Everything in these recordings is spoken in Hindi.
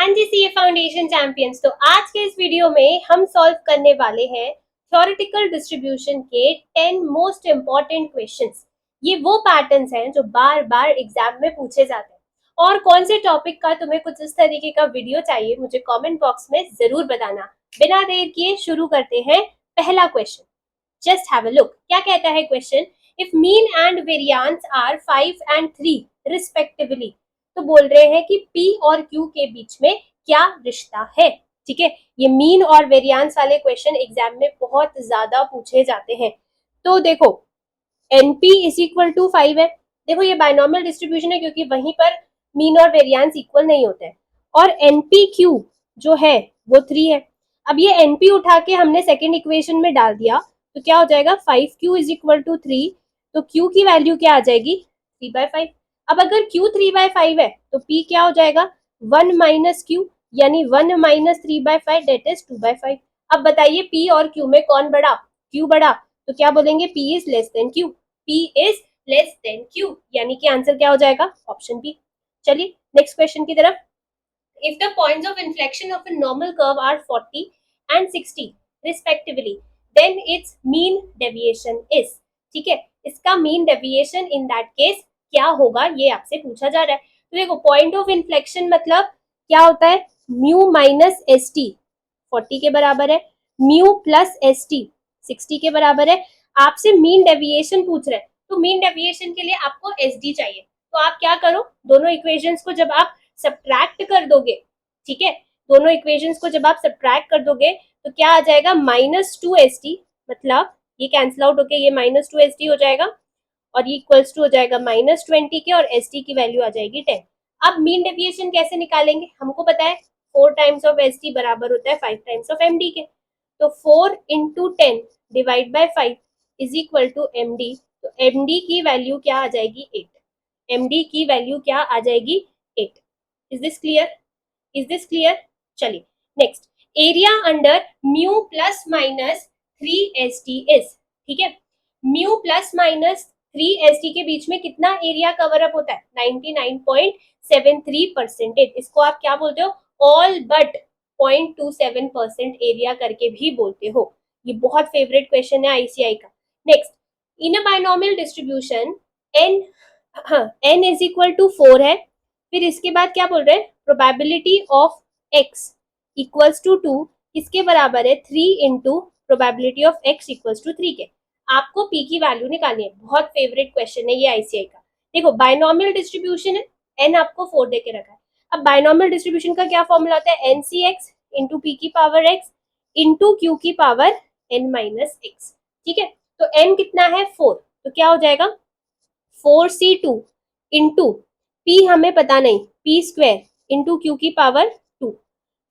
एनजीसीए फाउंडेशन चैंपियंस। तो आज के इस वीडियो में हम सॉल्व करने वाले हैं थ्योरेटिकल डिस्ट्रीब्यूशन के 10 मोस्ट इंपॉर्टेंट क्वेश्चंस। ये वो पैटर्न्स हैं जो बार बार एग्जाम में पूछे जाते हैं। और कौन से टॉपिक का तुम्हें कुछ इस तरीके का वीडियो चाहिए मुझे कमेंट बॉक्स में जरूर बताना। बिना देर किए शुरू करते हैं। पहला question, just have a look. क्या कहता है question? If mean and variance are 5 and 3 respectively, तो बोल रहे हैं कि P और Q के बीच में क्या रिश्ता है। ठीक है, ये मीन और वेरिएंस वाले क्वेश्चन एग्जाम में बहुत ज्यादा पूछे जाते हैं। तो देखो NP इज इक्वल टू 5 है। देखो ये बायनॉमियल डिस्ट्रीब्यूशन है क्योंकि वहीं पर मीन और वेरिएंस इक्वल नहीं होते हैं। और NPQ जो है वो 3 है। अब ये NP उठा के हमने सेकेंड इक्वेशन में डाल दिया तो क्या हो जाएगा 5Q इज इक्वल टू 3। तो Q की वैल्यू क्या आ जाएगी 3/5। अब अगर Q 3/5 है तो P क्या हो जाएगा 1 माइनस Q, यानी 1 माइनस 3/5 डेट इज 2/5। अब बताइए P और Q में कौन बड़ा? Q बड़ा। तो क्या बोलेंगे P is less than Q। P is less than Q, यानी कि आंसर क्या हो जाएगा ऑप्शन बी। चलिए नेक्स्ट क्वेश्चन की तरफ। If the points of inflection of a normal curve are 40 and 60 respectively, then its mean deviation is। ठीक है, इसका mean deviation in that case क्या होगा ये आपसे पूछा जा रहा है। तो देखो पॉइंट ऑफ इन्फ्लेक्शन मतलब क्या होता है म्यू माइनस एस टी 40 के बराबर है, म्यू प्लस एस टी 60 के बराबर है। आपसे मीन डेविएशन पूछ रहे हैं तो मीन डेविएशन के लिए आपको एस डी चाहिए। तो आप क्या करो, दोनों इक्वेशंस को जब आप सब्ट्रैक्ट कर दोगे, ठीक है, दोनों इक्वेशंस को जब आप सब्ट्रैक्ट कर दोगे तो क्या आ जाएगा -2st, मतलब ये कैंसिल आउट होके ये -2st हो जाएगा और ये इक्वल्स टू हो जाएगा -20 के और st की वैल्यू आ जाएगी 10। अब मीन डेविएशन कैसे निकालेंगे? हमको पता है 4 टाइम्स ऑफ st बराबर होता है 5 टाइम्स ऑफ md के। तो 4 into 10 divide by 5 is equal to md। तो md की वैल्यू क्या आ जाएगी 8। md की वैल्यू क्या आ जाएगी 8। Is this clear? Is this clear? चलिए next, area under mu plus minus 3st is. ठीक है, म्यू प्लस माइनस 3st के बीच में कितना एरिया कवर अप होता है 99.73%। इसको आप क्या बोलते हो ऑल बट 0.27% एरिया करके भी बोलते हो। ये बहुत फेवरेट क्वेश्चन है आईसीआई का। Next, in a binomial distribution n is equal to 4 है। फिर इसके बाद क्या बोल रहे हैं probability of x equals to 2 किसके बराबर है 3 into probability of x equals to 3 के। आपको p की वैल्यू निकालनी है। बहुत फेवरेट क्वेश्चन है ये आईसीआई का। देखो बायनॉमियल डिस्ट्रीब्यूशन है, n आपको 4 दे के रखा है। अब बायनॉमियल डिस्ट्रीब्यूशन का क्या फॉर्मूला होता है ncx इंटू p की पावर x इंटू q की पावर n माइनस x। ठीक है, तो n कितना है 4, तो क्या हो जाएगा 4c2 इंटू p हमें पता नहीं p स्क्वायर इंटू क्यू की पावर 2,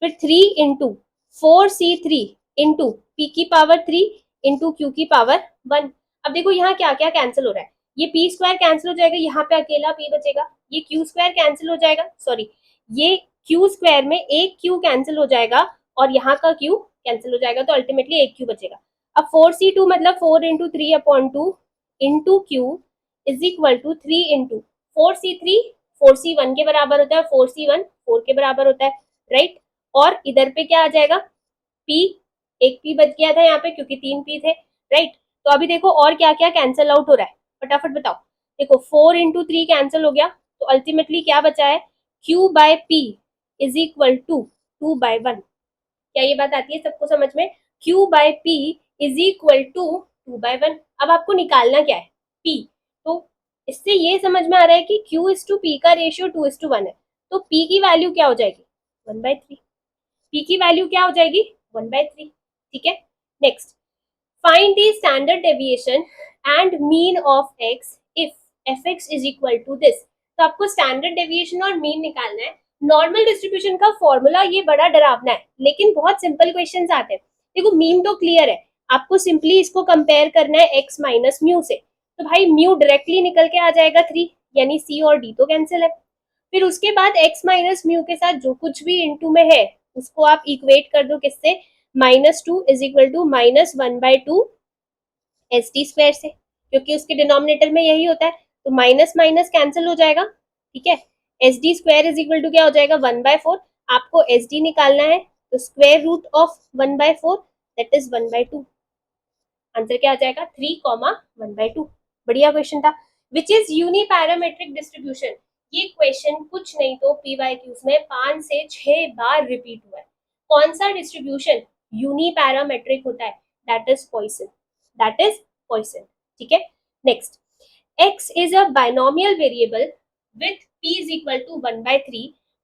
फिर 3 इंटू 4c3 इंटू p की पावर 3 इंटू क्यू की पावर 1। अब देखो यहाँ क्या क्या कैंसिल हो रहा है, ये p स्क्वायर कैंसिल हो जाएगा, यहाँ पे अकेला p बचेगा, ये q स्क्वायर कैंसिल हो जाएगा, सॉरी ये q स्क्वायर में एक q कैंसिल हो जाएगा और यहाँ का q कैंसिल हो जाएगा, तो अल्टीमेटली एक q बचेगा। अब 4c2 मतलब 4 into 3 upon 2 into Q is equal to 3 into 4c3 4c1 के बराबर होता है, 4c1 4 के बराबर होता है, राइट। और इधर पे क्या आ जाएगा p, एक p बच गया था यहाँ पे क्योंकि 3 p थे, राइट। तो अभी देखो और क्या क्या कैंसिल आउट हो रहा है फटाफट बताओ। देखो 4 इंटू 3 कैंसिल हो गया, तो अल्टीमेटली क्या बचा है q by p is equal to 2/1। क्या ये बात आती है सबको समझ में? q by p is equal to 2/1। अब आपको निकालना क्या है p, तो इससे ये समझ में आ रहा है कि q इज टू p का रेशियो 2:1 है, तो p की वैल्यू क्या हो जाएगी 1/3। p की वैल्यू क्या हो जाएगी 1/3। ठीक है, next, find the standard deviation and mean of x if fx is equal to this. तो आपको स्टैंडर्ड डेविएशन और मीन निकालना है। नॉर्मल डिस्ट्रीब्यूशन का फॉर्मूला ये बड़ा डरावना है लेकिन बहुत सिंपल क्वेश्चंस आते हैं। देखो मीन तो क्लियर है, आपको सिंपली इसको कंपेयर करना है x माइनस म्यू से। तो भाई म्यू डायरेक्टली निकल के आ जाएगा 3, यानी c और d तो कैंसिल है। फिर उसके बाद x माइनस म्यू के साथ जो कुछ भी इनटू में है उसको आप इक्वेट कर दो किससे -2 is equal to -1/2 S T square से, क्योंकि उसके डिनोमिनेटर में यही होता है, तो माइनस माइनस कैंसिल हो जाएगा। ठीक है, S D square is equal to क्या हो जाएगा 1/4। आपको एस डी निकालना है, तो square root of 1/4 that is 1/2। Answer क्या आ जाएगा 3,1/2। बढ़िया क्वेश्चन था। विच इज यूनिपैरामेट्रिक डिस्ट्रीब्यूशन, ये क्वेश्चन कुछ नहीं तो पीवाईक्यूज में 5 से 6 बार रिपीट हुआ है। कौन सा डिस्ट्रीब्यूशन यूनिपैरामेट्रिक होता है, that is Poisson, that is Poisson. ठीक है, next, x is a binomial variable with p is equal to 1/3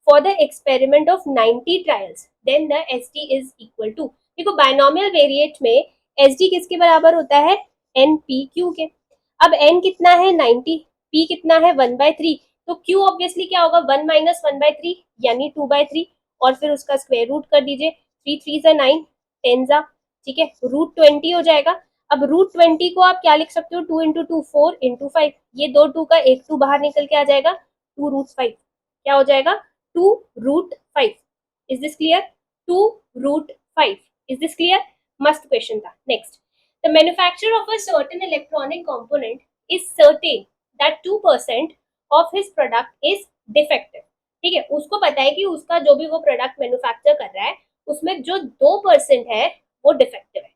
for the experiment of 90 trials, then the SD is equal to, देखो बाइनोमियल वेरिएट में SD किसके बराबर होता है, NPQ के। अब N कितना है 90, P कितना है 1/3, तो Q ऑब्वियसली क्या होगा 1 माइनस 1/3 यानी 2/3, और फिर उसका स्क्वायर रूट कर दीजिए, 3 3 जा 9, 10 जा, ठीक है, √20 हो जाएगा। अब √20 को आप क्या लिख सकते हो, 2 इंटू 2 4 इंटू 5, ये दो 2 का एक 2 बाहर निकल के आ जाएगा 2√5, क्या हो जाएगा 2√5। Is this clear, 2√5, is this clear. मस्त क्वेश्चन था। Next, the manufacturer of a certain electronic component is certain that 2% of his product is defective. ठीक है, उसको पता है कि उसका जो भी वो प्रोडक्ट मैन्युफैक्चर कर रहा है उसमें जो 2% है वो डिफेक्टिव है।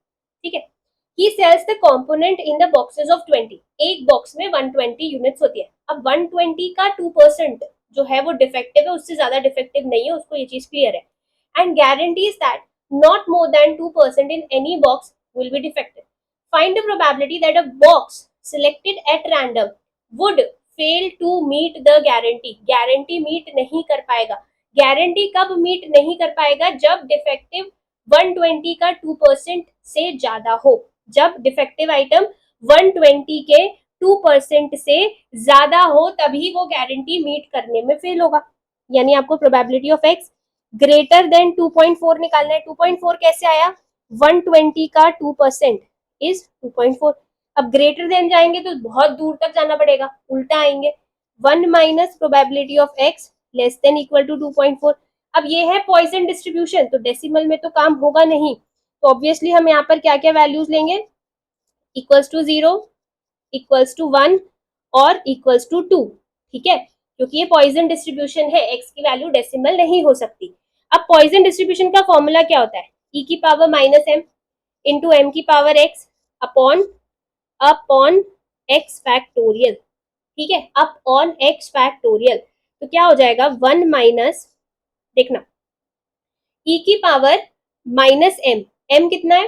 ठीक है, he sells the component in the boxes of 20, एक बॉक्स में 120 यूनिट्स होती है। अब 120 का 2% जो है वो डिफेक्टिव है, उससे ज्यादा डिफेक्टिव नहीं है, उसको ये चीज क्लियर है। And guarantees that not more than 2% in any box will be defective. Find the probability that a box selected at random would fail to meet the guarantee. Guarantee meet नहीं कर पाएगा। गारंटी कब मीट नहीं कर पाएगा, जब डिफेक्टिव 120 का 2% से ज्यादा हो। जब डिफेक्टिव आइटम 120 के 2% से ज्यादा हो तभी वो गारंटी मीट करने में फेल होगा। यानी आपको probability of x greater than 2.4 निकालना है। 2.4 कैसे आया, 120 का 2% इज 2.4। अब ग्रेटर देन जाएंगे तो बहुत दूर तक जाना पड़ेगा, उल्टा आएंगे, 1 minus probability of X less than equal to 2.4। अब ये है पॉइसन डिस्ट्रीब्यूशन, तो डेसिमल में तो काम होगा नहीं, तो ऑब्वियसली हम यहाँ पर क्या क्या वैल्यूज लेंगे, इक्वल्स टू 0, इक्वल्स टू 1 और इक्वल्स टू 2। ठीक है, क्योंकि ये पॉइसन डिस्ट्रीब्यूशन है, एक्स की वैल्यू डेसिमल नहीं हो सकती। अब पॉइसन डिस्ट्रीब्यूशन का फॉर्मूला क्या होता है, e की power minus M into M की power X upon X factorial. ठीक है, अपॉन एक्स फैक्टोरियल, तो क्या हो जाएगा 1 माइनस, देखना e की पावर माइनस एम, एम कितना है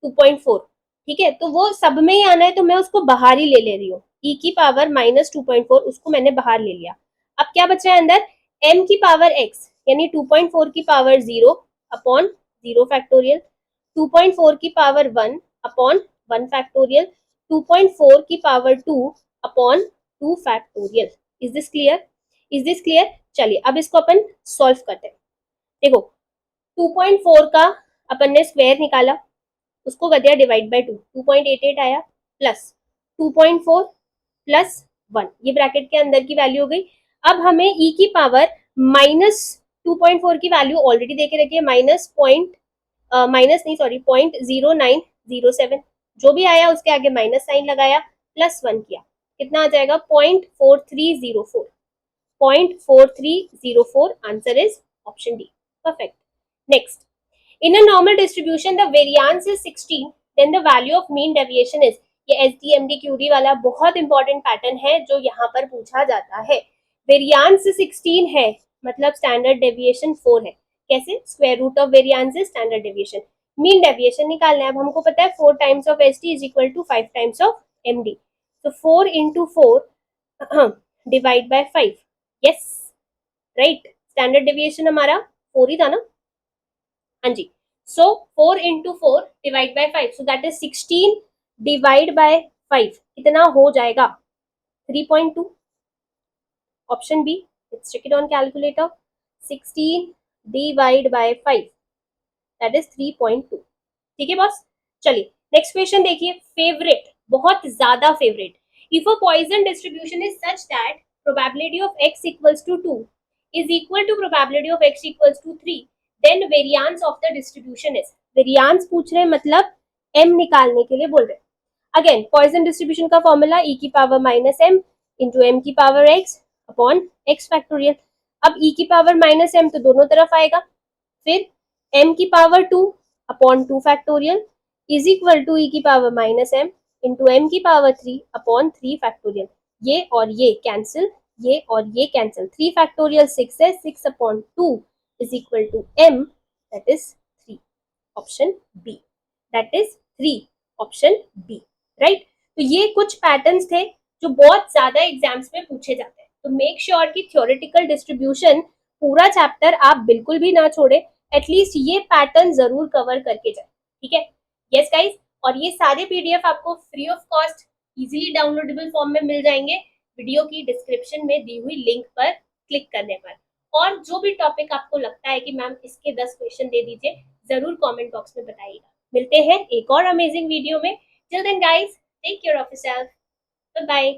2.4। ठीक है, तो वो सब में ही आना है तो मैं उसको बाहर ही ले रही हूँ, e की पावर माइनस 2.4 उसको मैंने बाहर ले लिया। अब क्या बच रहा है अंदर, m की पावर x यानी 2.4 की पावर 0 अपॉन 0 फैक्टोरियल, 2.4 की पावर 1 अपॉन 1 फैक्टोरियल, 2.4 की power 2 upon 2 factorial. Is this clear, is this clear. चलिए अब इसको अपन सॉल्व करते हैं। देखो 2.4 का अपन ने स्क्वायर निकाला, उसको कर दिया डिवाइड बाय 2, 2.88 आया, प्लस 2.4 प्लस 1, ये ब्रैकेट के अंदर की वैल्यू हो गई। अब हमें e की पावर माइनस 2.4 की वैल्यू ऑलरेडी देके रखी है, माइनस नहीं सॉरी 0.0907, जो भी आया उसके आगे माइनस साइन लगाया, प्लस 1 किया, कितना आ जाएगा 0.4304, 0.4304। Answer is option D, perfect. Next, in a normal distribution the variance is 16 then the value of mean deviation is, ये SDMDQD वाला बहुत इंपॉर्टेंट पैटर्न है जो यहाँ पर पूछा जाता है। वेरियांस 16 है मतलब स्टैंडर्ड डेविएशन 4 है। कैसे, square root of variance is standard deviation. Mean deviation निकालना है, अब हमको पता है 4 times of SD is equal to 5 times of MD, तो 4 into 4 divide by 5, yes right, standard deviation हमारा 4 ही था ना, हाँ जी। So 4 into 4 divide by 5, so that is 16 divide by 5, कितना हो जाएगा 3.2। Option B, let's check it on calculator, 16 divide by 5 that is 3.2। ठीक है बॉस, चलिए नेक्स्ट क्वेश्चन देखिए, फेवरेट, बहुत ज्यादा favourite. If a Poisson distribution is such that probability of x equals to 2 is equal to probability of x equals to 3, then variance of the distribution is, variance पूछ रहे हैं मतलब m निकालने के लिए बोल रहे हैं। अगेन पॉइजन डिस्ट्रीब्यूशन का फॉर्मूला e की power minus m into M की power x upon x factorial. अब e की पावर माइनस m तो दोनों तरफ आएगा, फिर m की power 2 upon 2 factorial is equal to e की power minus m into m की पावर 3 अपॉन 3 फैक्टोरियल। ये और ये कैंसिल, ये और ये कैंसिल, 3 फैक्टोरियल 6 है, 6 upon 2 is equal to m, that is 3, option B, that is 3, option B, right. तो ये कुछ पैटर्न्स थे जो बहुत ज्यादा एग्जाम्स में पूछे जाते हैं। तो मेक श्योर कि थ्योरेटिकल डिस्ट्रीब्यूशन पूरा चैप्टर आप बिल्कुल भी ना छोड़े, एटलीस्ट ये पैटर्न जरूर कवर करके जाए, ठीक है। यस गाइस, और ये सारे पीडीएफ आपको free of cost easily downloadable form में मिल जाएंगे वीडियो की डिस्क्रिप्शन में दी हुई लिंक पर क्लिक करने पर। और जो भी टॉपिक आपको लगता है कि मैम इसके 10 क्वेश्चन दे दीजिए, जरूर कमेंट बॉक्स में बताइएगा। मिलते हैं एक और अमेजिंग वीडियो में। Till then guys, take care of yourself, bye bye.